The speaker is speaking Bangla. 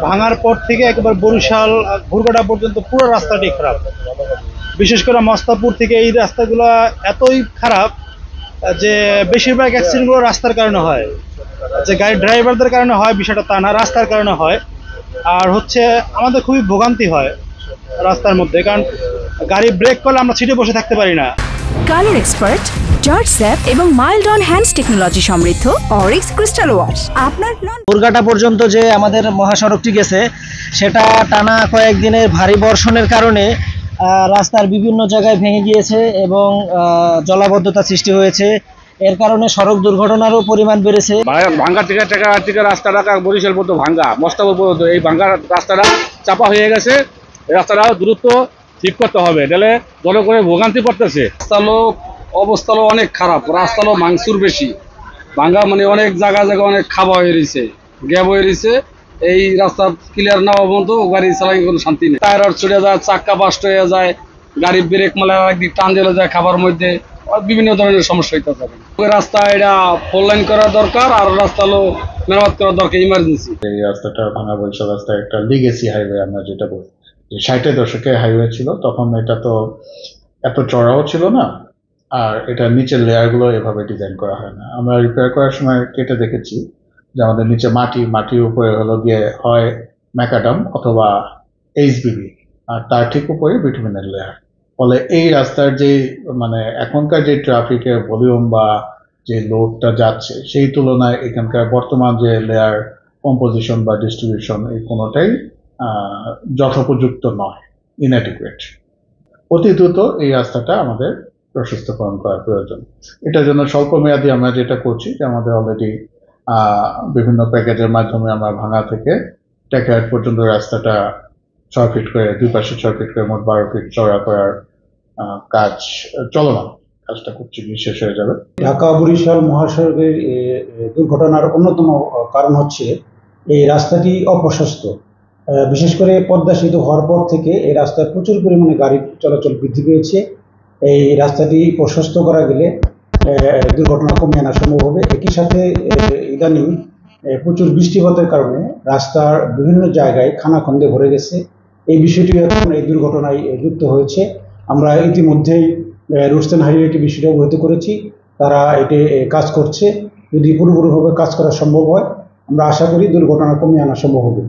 ভাঙার পর থেকে একবার বরিশাল ঘুরঘাটা পর্যন্ত পুরো রাস্তাটি খারাপ। বিশেষ করে মস্তাপুর থেকে এই রাস্তাগুলো এতই খারাপ যে বেশিরভাগ অ্যাক্সিডেন্টগুলো রাস্তার কারণে হয়। যে গাড়ির ড্রাইভারদের কারণে হয় বিষয়টা তা না, রাস্তার কারণে হয়। আর হচ্ছে আমাদের খুবই ভোগান্তি হয় রাস্তার মধ্যে, কারণ গাড়ি ব্রেক করলে আমরা সিটে বসে থাকতে পারি না। কালার এক্সপার্ট, জর্জ স্যাপ এবং মাইল্ড অন হ্যান্ডস টেকনোলজি সমৃদ্ধ অরিক্স ক্রিস্টাল ওয়াশ আপনার ঘুরঘাটা পর্যন্ত যে আমাদের মহাসড়কটি গেছে সেটা টানা কয়েকদিনের ভারী বর্ষণের কারণে রাস্তার বিভিন্ন জায়গায় ভেঙে গিয়েছে এবং জলাবদ্ধতা সৃষ্টি হয়েছে। এর কারণে সড়ক দুর্ঘটনারও পরিমাণ বেড়েছে। ভাঙ্গা থেকে রাস্তাটা বরিশাল পর্যন্ত ভাঙ্গা, মস্তাপুর পর্যন্ত এই ভাঙ্গা রাস্তাটা চাপা হয়ে গেছে। এই রাস্তাটা দ্রুত ঠিক করতে হবে, নাহলে জনগণের ভোগান্তি পড়তেছে। অবস্থাও অনেক খারাপ, রাস্তারও মাংসুর বেশি ভাঙ্গা, মানে অনেক জায়গা অনেক খাওয়া হয়ে রয়েছে, গ্যাপ হয়ে রয়েছে। এই রাস্তা ক্লিয়ার না হওয়া পর্যন্ত গাড়ি চালাই কোনো শান্তি নেই। টায়ার ছুটে যায়, চাক্কা বাস্ট হয়ে যায়, গাড়ি ব্রেক মালা একদিক টান দিলে যায়, খাবার মধ্যে বিভিন্ন ধরনের সমস্যা হইতে পারে। ওই রাস্তা এটা ফোর লাইন করা দরকার, আর রাস্তা হলো মেরামত করা দরকার ইমার্জেন্সি। এই রাস্তাটা ভাঙা বরিশাল রাস্তা একটা লিগেসি হাইওয়ে, আমরা যেটা বলি যে 60-এর দশকে হাইওয়ে ছিল, তখন এটা তো এত চড়াও ছিল না, আর এটা নিচের লেয়ারগুলো এভাবে ডিজাইন করা হয় না। আমরা রিপেয়ার করার সময় কেটে দেখেছি যে আমাদের নিচে মাটির উপরে হলো গিয়ে হয় ম্যাকাডাম অথবা এইচবিবি, আর তার ঠিক উপরে বিটুমিনের লেয়ার। ফলে এই রাস্তার যে মানে এখনকার যে ট্রাফিকের ভলিউম বা যে লোডটা যাচ্ছে সেই তুলনায় এখানকার বর্তমান যে লেয়ার কম্পোজিশন বা ডিস্ট্রিবিউশন এই কোনোটাই যথোপযুক্ত নয়, ইনঅ্যাডিকুয়েট। অতি দ্রুত এই রাস্তাটা আমাদের প্রশস্তকরণ করা প্রয়োজন। এটার জন্য স্বল্প মেয়াদী আমরা যেটা করছি যে আমাদের অলরেডি বিভিন্ন প্যাকেজের মাধ্যমে আমরা ভাঙা থেকে টেকহাট পর্যন্ত রাস্তাটা 6 ফিট করে, দুই পাশে 6 ফিট করে মোট 12 ফিট চওড়া করার কাজ চলমান, কাজটা খুব শীঘ্রই শেষ হয়ে যাবে। ঢাকা বরিশাল মহাসড়কের দুর্ঘটনার অন্যতম কারণ হচ্ছে এই রাস্তাটি অপ্রশস্ত। বিশেষ করে পদ্মা সেতু হওয়ার পর থেকে এই রাস্তায় প্রচুর পরিমাণে গাড়ি চলাচল বৃদ্ধি পেয়েছে। এই রাস্তাটি প্রশস্ত করা গেলে দুর্ঘটনা কমিয়ে আনা সম্ভব হবে। একই সাথে ইদানিং প্রচুর বৃষ্টিপাতের কারণে রাস্তার বিভিন্ন জায়গায় খানাখন্দে ভরে গেছে। এই বিষয়টি এখন এই দুর্ঘটনায় যুক্ত হয়েছে। আমরা ইতিমধ্যেই রোডস অ্যান্ড হাইওয়ে বিষয়টি অবহিত করেছি, তারা এটি কাজ করছে। যদি পুরোপুরিভাবে কাজ করা সম্ভব হয় আমরা আশা করি দুর্ঘটনা কমিয়ে আনা সম্ভব হবে।